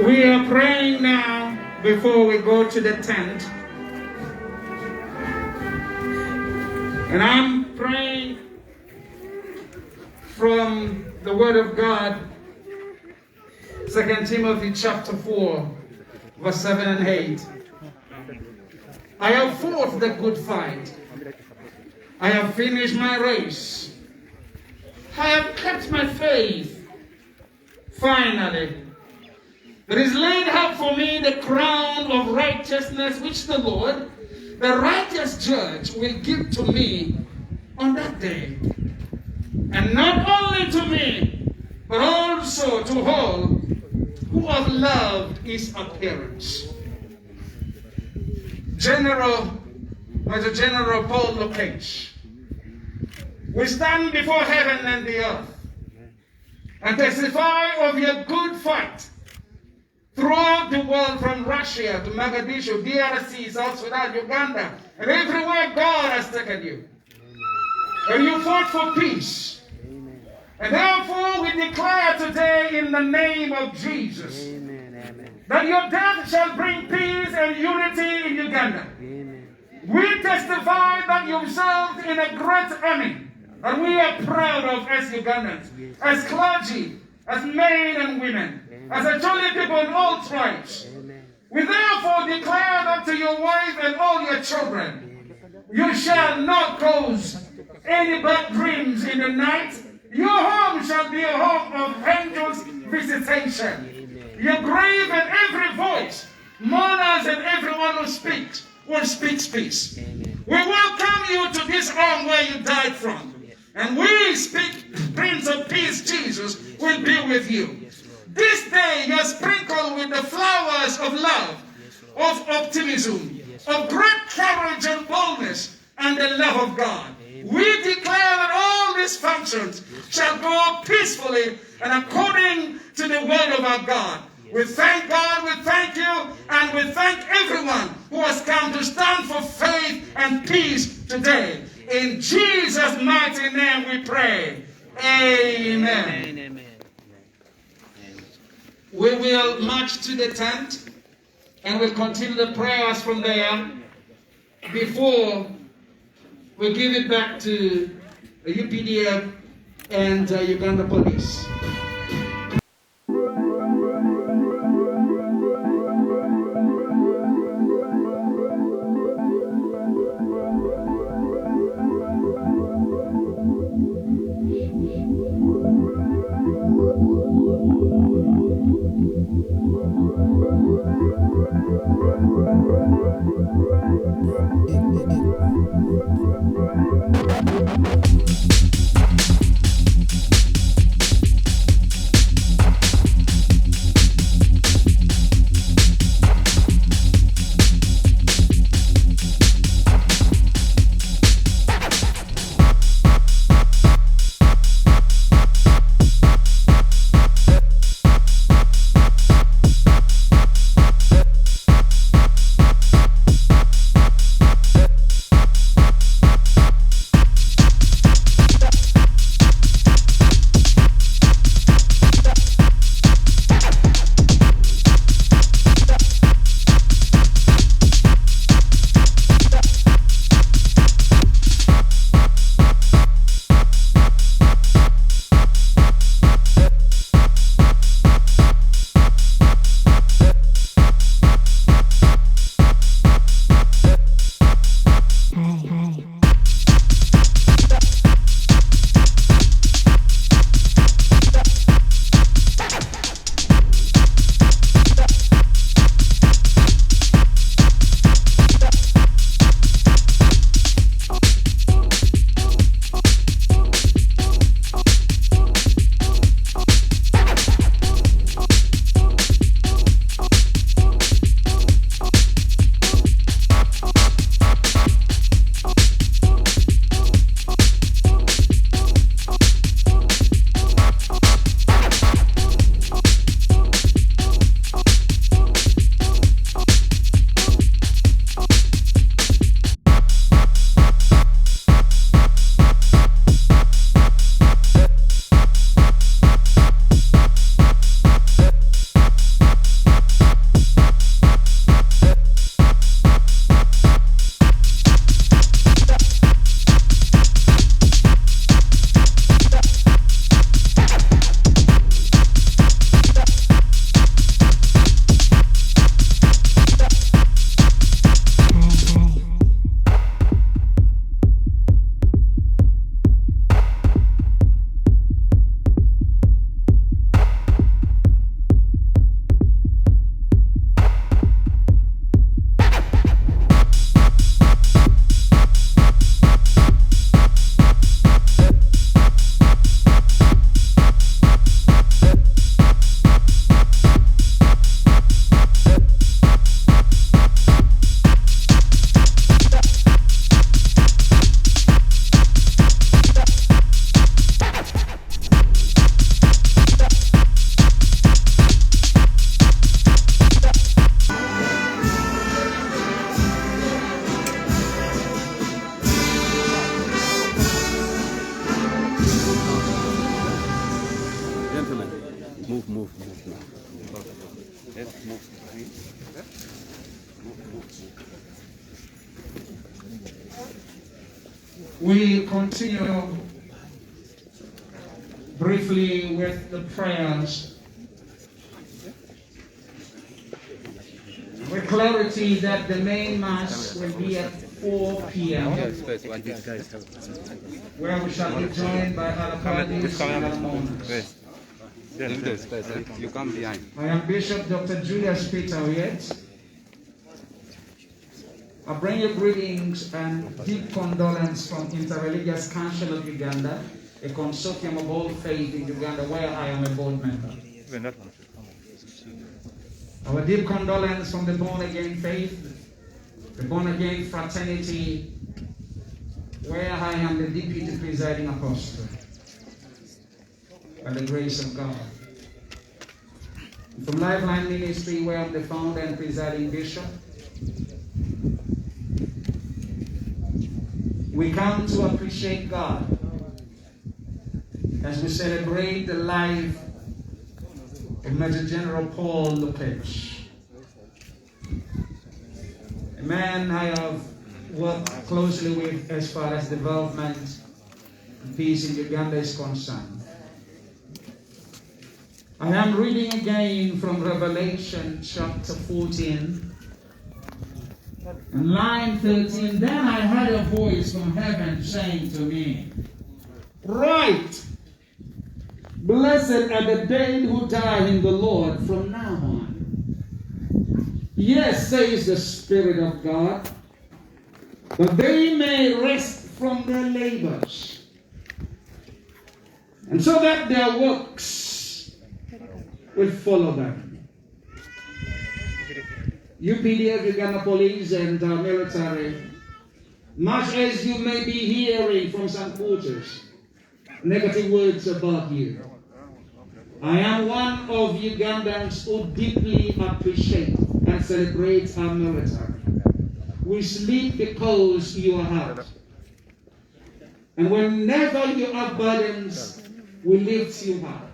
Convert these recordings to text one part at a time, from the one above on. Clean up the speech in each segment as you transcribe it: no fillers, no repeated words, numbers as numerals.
We are praying now before we go to the tent. And I'm praying from the Word of God, 2 Timothy chapter 4, verse 7 and 8. I have fought the good fight. I have finished my race. I have kept my faith. Finally, there is laid up for me the crown of righteousness, which the Lord, the righteous judge, will give to me on that day. And not only to me, but also to all who have loved his appearance. Major General Paul Lukach, we stand before heaven and the earth and testify of your good fight throughout the world, from Russia to Mogadishu, DRC, South Sudan, Uganda, and everywhere God has taken you. And you fought for peace. And therefore we declare today in the name of Jesus that your death shall bring peace and unity in Uganda. We testify that you've served in a great army, and we are proud of as Ugandans, as clergy, as men and women, as a jolly people in all tribes. We therefore declare that to your wife and all your children, you shall not cause any bad dreams in the night. Your home shall be a home of angels' visitation. Your grave and every voice, mourners and everyone who speaks, will speak peace. We welcome you to this home where you died from. And we speak, Prince of Peace, Jesus, will be with you. This day you're sprinkled with the flowers of love, of optimism, of great courage and boldness, and the love of God. We declare that all these functions shall go peacefully and according to the word of our God. We thank God, we thank you, and we thank everyone who has come to stand for faith and peace today. In Jesus' mighty name we pray. Amen. Amen. We will march to the tent and we'll continue the prayers from there before we give it back to the UPDF and Uganda Police. We continue briefly with the prayers with clarity that the main mass will be at 4 p.m. where we shall be joined by Al-Qadis and Al-Monas. You come behind. I am Bishop Dr. Julius Peter Oyet. I bring you greetings and deep condolence from Interreligious Council of Uganda, a consortium of all faith in Uganda where I am a board member. Our deep condolence from the born-again faith, the born-again fraternity, where I am the deputy presiding apostle, by the grace of God. From Lifeline Ministry, where I'm the founder and presiding bishop, we come to appreciate God as we celebrate the life of Major General Paul Lokech, a man I have worked closely with as far as development and peace in Uganda is concerned. I am reading again from Revelation chapter 14 and line 13. Then I heard a voice from heaven saying to me, "Write, blessed are the dead who die in the Lord from now on. Yes, says the Spirit of God, that they may rest from their labors, and so that their works will follow them." UPDF, Uganda Police, and military, much as you may be hearing from some quarters negative words about you, I am one of Ugandans who deeply appreciate and celebrate our military. We sleep because you are out. And whenever you have burdens, we lift you up.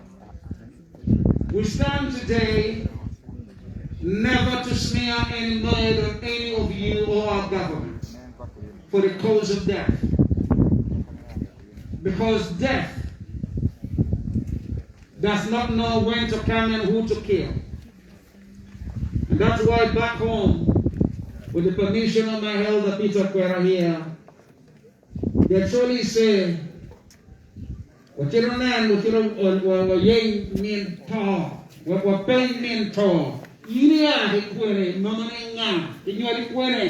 We stand today never to smear any mud on any of you or our government for the cause of death. Because death does not know when to come and who to kill. And that's why back home, with the permission of my elder Peter Kwera here, they actually say, "Wachironan, wachironan, min to, wapain min to." Inia hikwere, mama nga, inyo hikwere,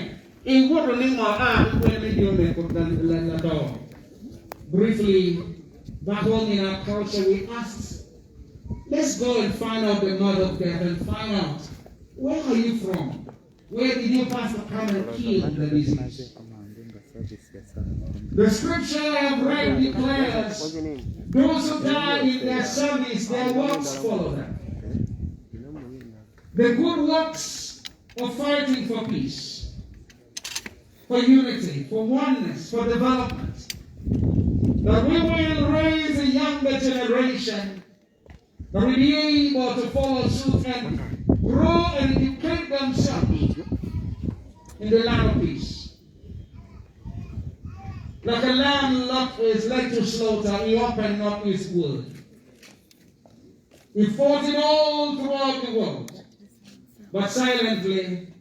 ingwaro lima hikwere medione la do. Briefly, back home in our culture, we asked, let's go and find out the mother of death and find out, where are you from? Where did your pastor come and kill the disease? The scripture I have read declares, those who die in their service, their works follow them. The good works of fighting for peace, for unity, for oneness, for development, that we will raise a younger generation that will be able to follow suit and grow and educate themselves in the land of peace. Like a lamb that is led to slaughter, he opened not his word. He fought it all throughout the world. But silently,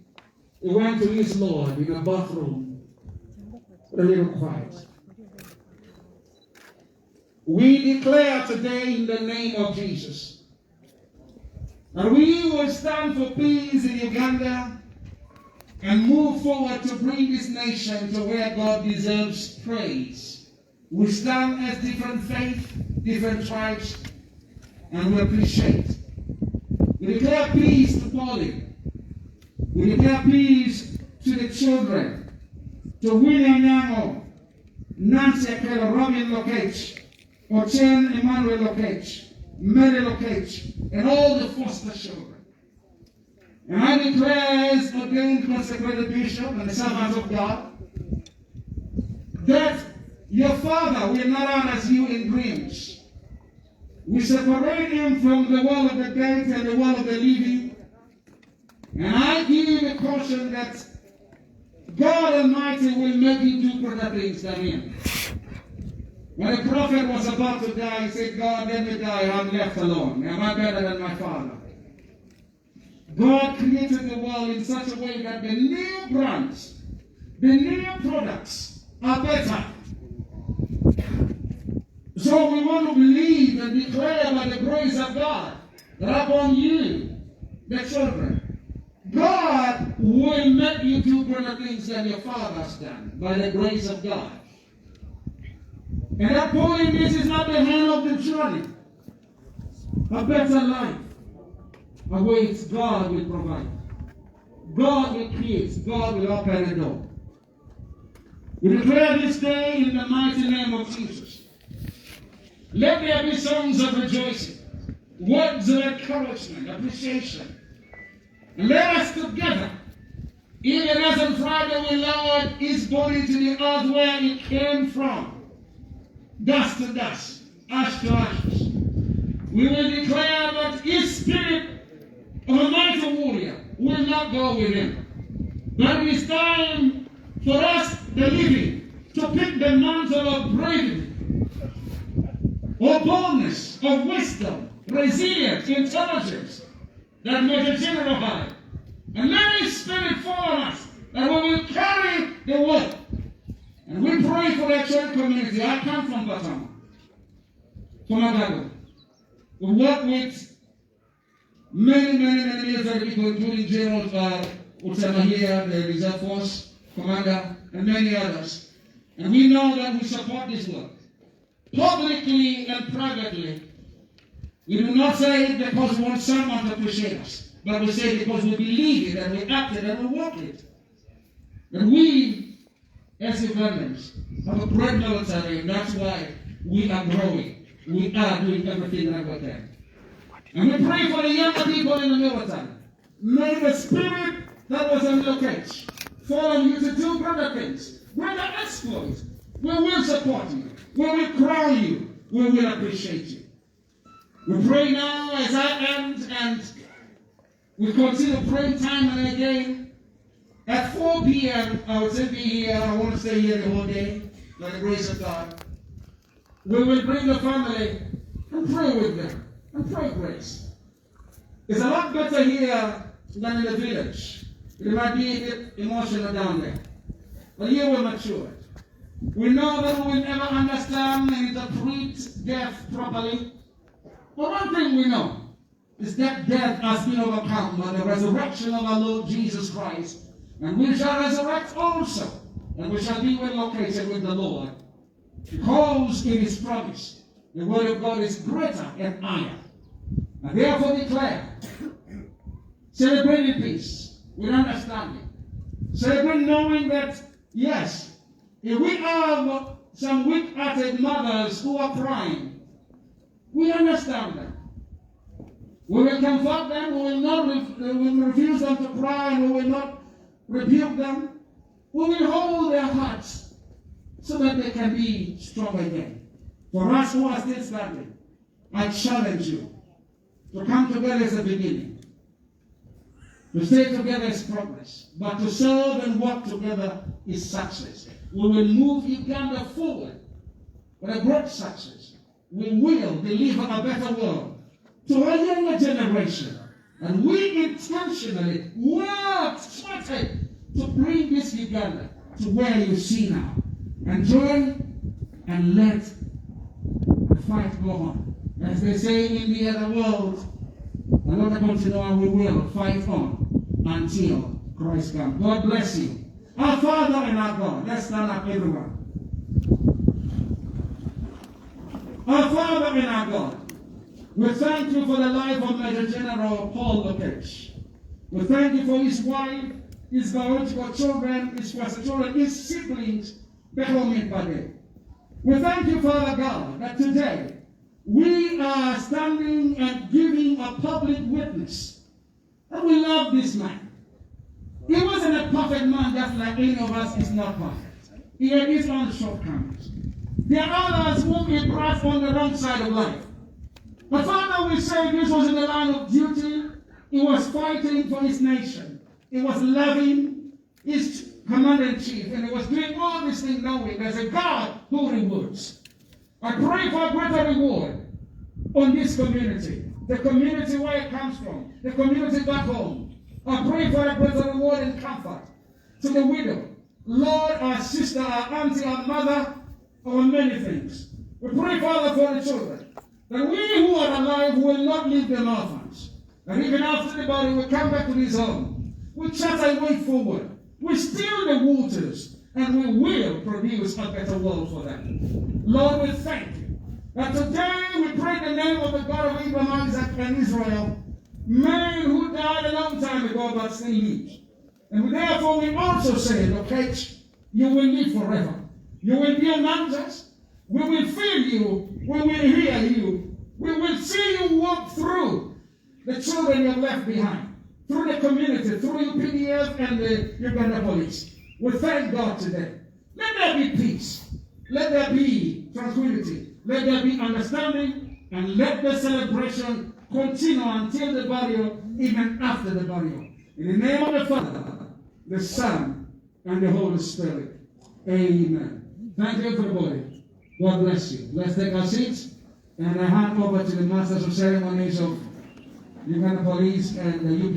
he went to his Lord in a bathroom, a little quiet. We declare today in the name of Jesus that we will stand for peace in Uganda and move forward to bring this nation to where God deserves praise. We stand as different faiths, different tribes, and we appreciate. We declare peace to Polly. We declare peace to the children, to William Nyango, Nancy Akela, Robin Lokech, Ochen Emmanuel Lokech, Mary Lokech, and all the foster children. And I declare as ordained consecrated bishop and the servants of God, that your father will not honor you in dreams. We separate him from the world of the dead and the world of the living. And I give you the caution that God Almighty will make you do greater things than him. When the prophet was about to die, he said, God, let me die, I'm left alone. Am I better than my father? God created the world in such a way that the new brands, the new products are better. So we want to believe and declare by the grace of God that upon you, the children, God will make you do greater things than your father's done by the grace of God. And that point is not the hand of the journey. A better life awaits. God will provide. God will create. God will open the door. We declare this day in the mighty name of Jesus. Let there be songs of rejoicing, words of encouragement, appreciation. And let us together, even as on Friday we lowered his body to the earth where it came from, dust to dust, ash to ashes. We will declare that his spirit of a mighty warrior will not go with him. But it is time for us, the living, to pick the mantle of bravery, of boldness, of wisdom, resilience, intelligence that Major General had. And let his spirit fall on us, that we will carry the word. And we pray for the church community. I come from Batama, from Agago. We work with many military people, including General Utama here, the Reserve Force Commander, and many others. And we know that we support this work. Publicly and privately. We do not say it because we want someone to appreciate us, but we say it because we believe it, and we act it, and we walk it. And we, as Ugandans, have a great military, and that's why we are growing. We are doing everything that we can. And we pray for the younger people in the military. May the spirit that was on your cage fall on you to do greater things. Greater exploits. We will support you. We will crown you. We will appreciate you. We pray now as I end, and we continue praying time and again. At 4 p.m., I will still be here. I want to stay here the whole day, by the grace of God. We will bring the family and pray with them and pray grace. It's a lot better here than in the village. It might be a bit emotional down there. But here we're matured. We know that we will never understand and interpret death properly. But one thing we know is that death has been overcome by the resurrection of our Lord Jesus Christ. And we shall resurrect also. And we shall be located with the Lord. Because it is promised. The word of God is greater and higher. And therefore declare, celebrate in peace, with understanding. Celebrate knowing that, yes, if we have some weak-hearted mothers who are crying, we understand them. We will comfort them, we will refuse them to cry, and we will not rebuke them. We will hold their hearts so that they can be strong again. For us who are still standing, I challenge you to come together as a beginning. To stay together is progress, but to serve and work together is success. We will move Uganda forward with a great success. We will deliver a better world to a younger generation. And we intentionally work, sweated to bring this Uganda to where you see now. And join and let the fight go on. As they say in the other world, and let us continue, and we will fight on until Christ comes. God bless you. Our Father and our God. Let's stand up, everyone. Our Father and our God, we thank you for the life of Major General Paul Lokech. We thank you for his wife, his biological children, his foster children, his siblings, back home in Bade. We thank you, Father God, that today we are standing and giving a public witness that we love this man. He wasn't a perfect man, just like any of us is not perfect. He had his own shortcomings. There are others whom he brought on the wrong side of life. But Father, we say this was in the line of duty. He was fighting for his nation. He was loving his commander-in-chief. And he was doing all these things knowing there's a God who rewards. I pray for a greater reward on this community, the community where it comes from, the community back home. I pray for a greater reward and comfort to the widow, Lord, our sister, our auntie, our mother, our many things. We pray, Father, for the children, that we who are alive will not leave them orphans. And even after the body will come back to his home. We chart a way forward. We still the waters, and we will produce a better world for them. Lord, we thank you. That today we pray in the name of the God of Abraham, Isaac, and Israel, men who died a long time ago but still live. And therefore we also say, okay, you will live forever. You will be among us. We will feel you. We will hear you. We will see you walk through the children you have left behind, through the community, through UPDF and the Uganda police. We thank God today. Let there be peace. Let there be tranquility. Let there be understanding. And let the celebration continue until the burial, even after the burial. In the name of the Father, the Son, and the Holy Spirit. Amen. Thank you, everybody. God bless you. Let's take our seats. And I hand over to the Masters of Ceremonies of Uganda Police and the UP.